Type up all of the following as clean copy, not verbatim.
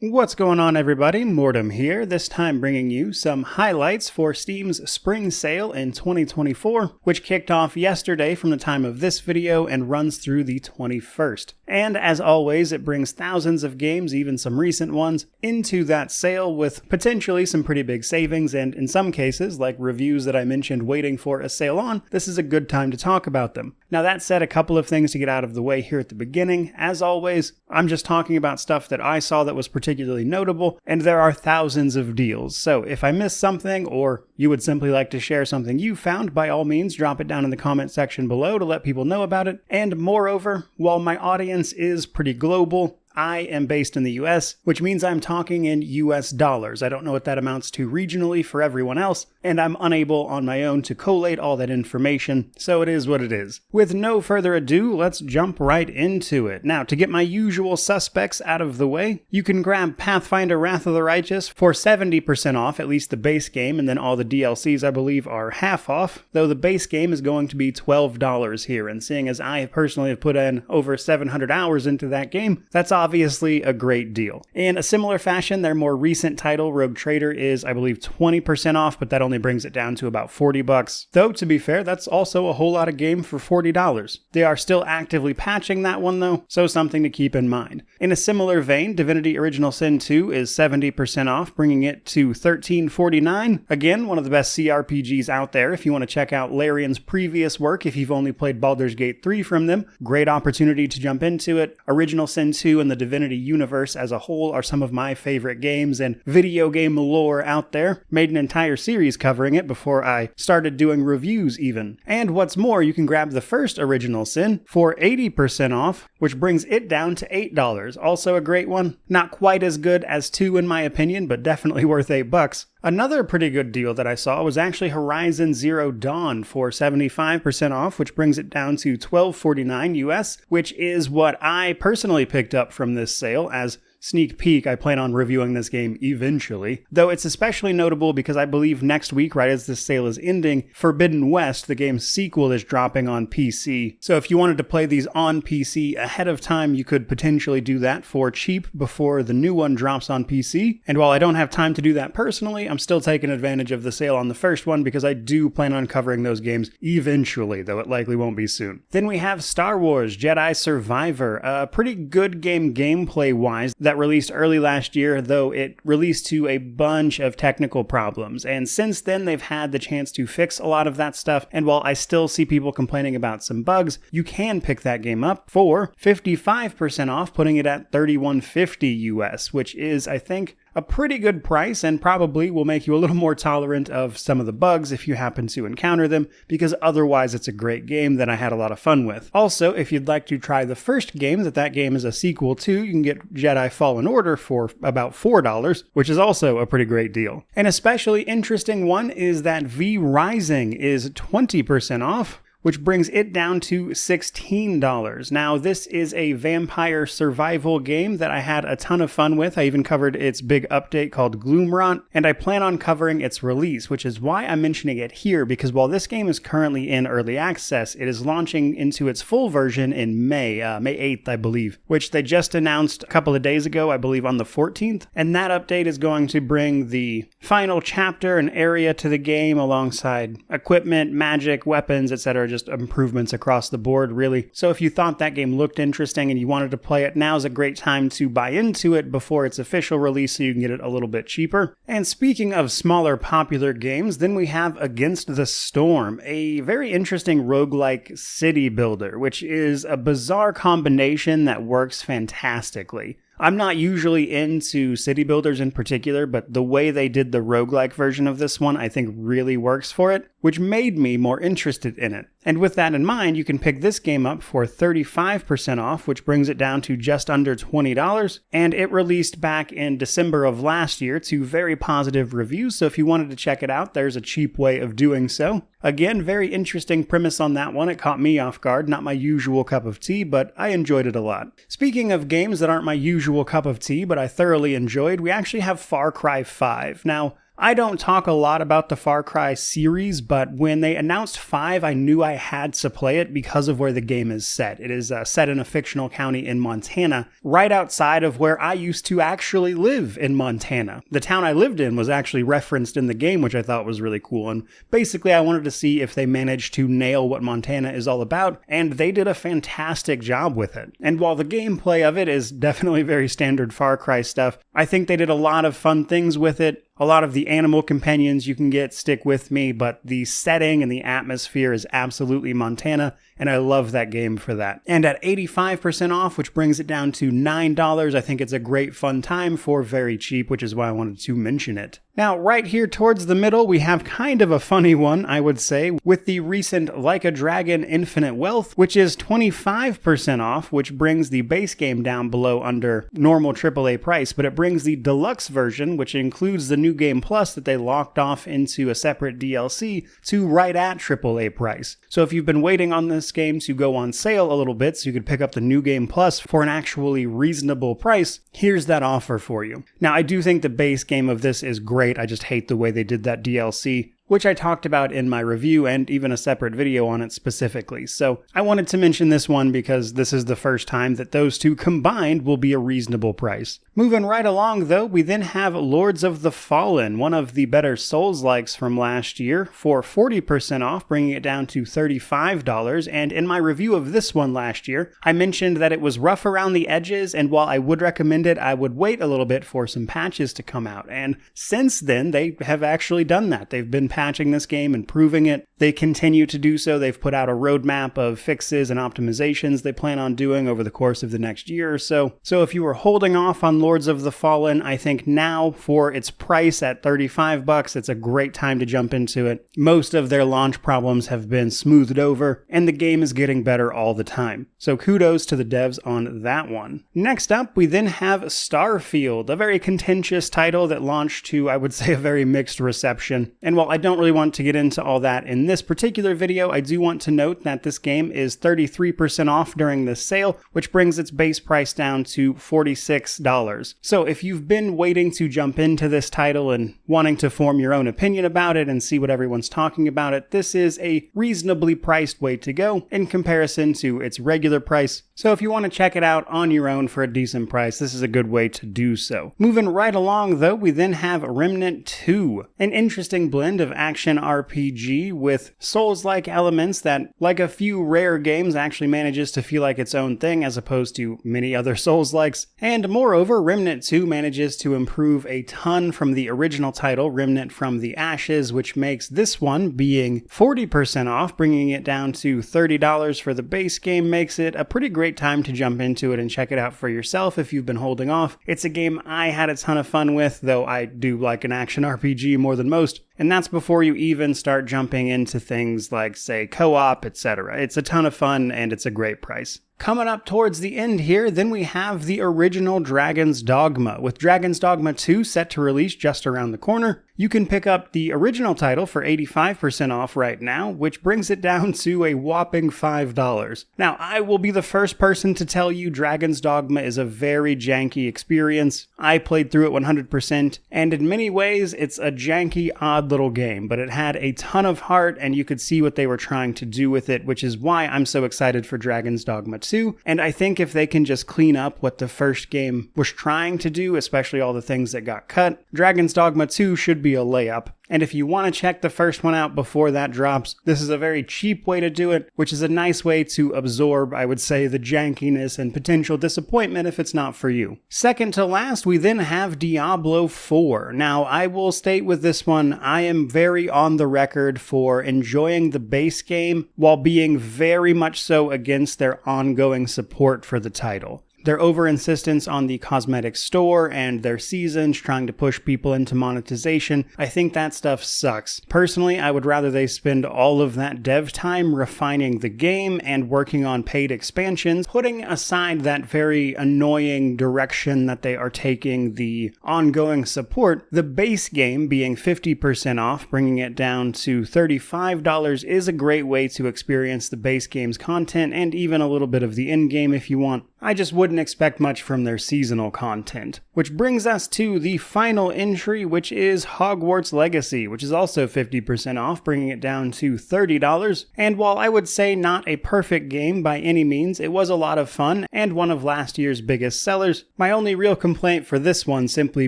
What's going on, everybody? Mortem here, this time bringing you some highlights for Steam's spring sale in 2024, which kicked off yesterday from the time of this video and runs through the 21st. And as always, it brings thousands of games, even some recent ones, into that sale with potentially some pretty big savings, and in some cases, like reviews that I mentioned waiting for a sale on, this is a good time to talk about them. Now that said, a couple of things to get out of the way here at the beginning. As always, I'm just talking about stuff that I saw that was particularly notable, and there are thousands of deals. So if I missed something, or you would simply like to share something you found, by all means drop it down in the comment section below to let people know about it. And moreover, while my audience is pretty global, I am based in the US, which means I'm talking in US dollars. I don't know what that amounts to regionally for everyone else, and I'm unable on my own to collate all that information, so it is what it is. With no further ado, let's jump right into it. Now, to get my usual suspects out of the way, you can grab Pathfinder Wrath of the Righteous for 70% off, at least the base game, and then all the DLCs I believe are half off, though the base game is going to be $12 here, and seeing as I personally have put in over 700 hours into that game, that's obviously a great deal. In a similar fashion, their more recent title, Rogue Trader, is I believe 20% off, but that only brings it down to about $40. Though, to be fair, that's also a whole lot of game for $40. They are still actively patching that one though, so something to keep in mind. In a similar vein, Divinity Original Sin 2 is 70% off, bringing it to $13.49. Again, one of the best CRPGs out there if you want to check out Larian's previous work if you've only played Baldur's Gate 3 from them. Great opportunity to jump into it. Original Sin 2 and the Divinity universe as a whole are some of my favorite games and video game lore out there. Made an entire series covering it before I started doing reviews even. And what's more, you can grab the first Original Sin for 80% off, which brings it down to $8. Also a great one. Not quite as good as 2 in my opinion, but definitely worth $8. Another pretty good deal that I saw was actually Horizon Zero Dawn for 75% off, which brings it down to $12.49 US, which is what I personally picked up from this sale. As sneak peek, I plan on reviewing this game eventually, though it's especially notable because I believe next week, right as this sale is ending, Forbidden West, the game's sequel, is dropping on PC. So if you wanted to play these on PC ahead of time, you could potentially do that for cheap before the new one drops on PC. And while I don't have time to do that personally, I'm still taking advantage of the sale on the first one because I do plan on covering those games eventually, though it likely won't be soon. Then we have Star Wars Jedi Survivor, a pretty good game gameplay-wise that released early last year, though it released to a bunch of technical problems. And since then, they've had the chance to fix a lot of that stuff. And while I still see people complaining about some bugs, you can pick that game up for 55% off, putting it at $31.50 US, which is, I think, a pretty good price and probably will make you a little more tolerant of some of the bugs if you happen to encounter them, because otherwise it's a great game that I had a lot of fun with. Also, if you'd like to try the first game that game is a sequel to, you can get Jedi Fallen Order for about $4, which is also a pretty great deal. An especially interesting one is that V Rising is 20% off, which brings it down to $16. Now, this is a vampire survival game that I had a ton of fun with. I even covered its big update called Gloomrot, and I plan on covering its release, which is why I'm mentioning it here, because while this game is currently in early access, it is launching into its full version in May 8th, I believe, which they just announced a couple of days ago, I believe on the 14th, and that update is going to bring the final chapter and area to the game alongside equipment, magic, weapons, etc., just improvements across the board, really. So if you thought that game looked interesting and you wanted to play it, now's a great time to buy into it before its official release so you can get it a little bit cheaper. And speaking of smaller popular games, then we have Against the Storm, a very interesting roguelike city builder, which is a bizarre combination that works fantastically. I'm not usually into city builders in particular, but the way they did the roguelike version of this one I think really works for it, which made me more interested in it. And with that in mind, you can pick this game up for 35% off, which brings it down to just under $20, and it released back in December of last year to very positive reviews, so if you wanted to check it out, there's a cheap way of doing so. Again, very interesting premise on that one. It caught me off guard, not my usual cup of tea, but I enjoyed it a lot. Speaking of games that aren't my usual cup of tea, but I thoroughly enjoyed, we actually have Far Cry 5. Now, I don't talk a lot about the Far Cry series, but when they announced 5, I knew I had to play it because of where the game is set. It is set in a fictional county in Montana, right outside of where I used to actually live in Montana. The town I lived in was actually referenced in the game, which I thought was really cool, and basically I wanted to see if they managed to nail what Montana is all about, and they did a fantastic job with it. And while the gameplay of it is definitely very standard Far Cry stuff, I think they did a lot of fun things with it. A lot of the animal companions you can get stick with me, but the setting and the atmosphere is absolutely Montana, and I love that game for that. And at 85% off, which brings it down to $9, I think it's a great fun time for very cheap, which is why I wanted to mention it. Now, right here towards the middle, we have kind of a funny one, I would say, with the recent Like a Dragon Infinite Wealth, which is 25% off, which brings the base game down below under normal AAA price, but it brings the deluxe version, which includes the New Game Plus that they locked off into a separate DLC, to right at AAA price. So if you've been waiting on this game to go on sale a little bit so you could pick up the New Game Plus for an actually reasonable price, here's that offer for you. Now, I do think the base game of this is great. I just hate the way they did that DLC, which I talked about in my review and even a separate video on it specifically. So I wanted to mention this one because this is the first time that those two combined will be a reasonable price. Moving right along though, we then have Lords of the Fallen, one of the better Souls-likes from last year, for 40% off, bringing it down to $35. And in my review of this one last year, I mentioned that it was rough around the edges, and while I would recommend it, I would wait a little bit for some patches to come out. And since then, they have actually done that. They've been patching this game, improving it. They continue to do so. They've put out a roadmap of fixes and optimizations they plan on doing over the course of the next year or so. So if you were holding off on Lords of the Fallen, I think now for its price at $35, it's a great time to jump into it. Most of their launch problems have been smoothed over, and the game is getting better all the time. So kudos to the devs on that one. Next up, we then have Starfield, a very contentious title that launched to, I would say, a very mixed reception. And while I don't really want to get into all that in this particular video, I do want to note that this game is 33% off during this sale, which brings its base price down to $46. So if you've been waiting to jump into this title and wanting to form your own opinion about it and see what everyone's talking about it, this is a reasonably priced way to go in comparison to its regular price. So if you want to check it out on your own for a decent price, this is a good way to do so. Moving right along though, we then have Remnant 2, an interesting blend of action RPG with Souls-like elements that, like a few rare games, actually manages to feel like its own thing as opposed to many other Souls-likes. And moreover, Remnant 2 manages to improve a ton from the original title, Remnant from the Ashes, which makes this one, being 40% off, bringing it down to $30 for the base game, makes it a pretty great time to jump into it and check it out for yourself if you've been holding off. It's a game I had a ton of fun with, though I do like an action RPG more than most. And that's before you even start jumping into things like, say, co-op, etc. It's a ton of fun, and it's a great price. Coming up towards the end here, then we have the original Dragon's Dogma. With Dragon's Dogma 2 set to release just around the corner, you can pick up the original title for 85% off right now, which brings it down to a whopping $5. Now, I will be the first person to tell you Dragon's Dogma is a very janky experience. I played through it 100%, and in many ways, it's a janky, odd little game, but it had a ton of heart, and you could see what they were trying to do with it, which is why I'm so excited for Dragon's Dogma 2. And I think if they can just clean up what the first game was trying to do, especially all the things that got cut, Dragon's Dogma 2 should be a layup. And if you want to check the first one out before that drops, this is a very cheap way to do it, which is a nice way to absorb, I would say, the jankiness and potential disappointment if it's not for you. Second to last, we then have Diablo 4. Now, I will state with this one, I am very on the record for enjoying the base game while being very much so against their ongoing support for the title. Their over-insistence on the cosmetic store and their seasons trying to push people into monetization, I think that stuff sucks. Personally, I would rather they spend all of that dev time refining the game and working on paid expansions, putting aside that very annoying direction that they are taking the ongoing support. The base game being 50% off, bringing it down to $35 is a great way to experience the base game's content and even a little bit of the in-game if you want. I just wouldn't wouldn't expect much from their seasonal content. Which brings us to the final entry, which is Hogwarts Legacy, which is also 50% off, bringing it down to $30. And while I would say not a perfect game by any means, it was a lot of fun and one of last year's biggest sellers. My only real complaint for this one simply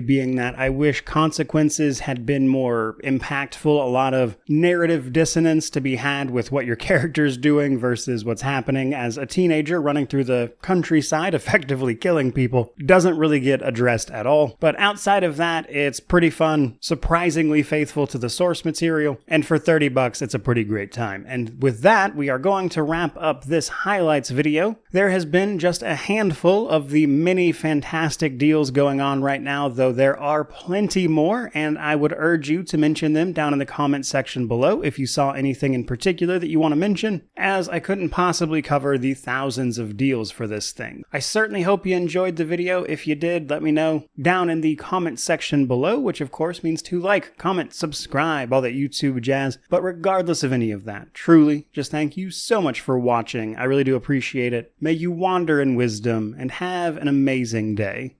being that I wish consequences had been more impactful, a lot of narrative dissonance to be had with what your character's doing versus what's happening as a teenager running through the countryside effectively killing people doesn't really get addressed at all. But outside of that, it's pretty fun, surprisingly faithful to the source material, and for $30 it's a pretty great time. And with that, we are going to wrap up this highlights video. There has been just a handful of the many fantastic deals going on right now, though there are plenty more, and I would urge you to mention them down in the comment section below if you saw anything in particular that you want to mention, as I couldn't possibly cover the thousands of deals for this thing. I certainly hope you enjoyed the video. If you did, let me know down in the comment section below, which of course means to like, comment, subscribe, all that YouTube jazz. But regardless of any of that, truly, just thank you so much for watching. I really do appreciate it. May you wander in wisdom and have an amazing day.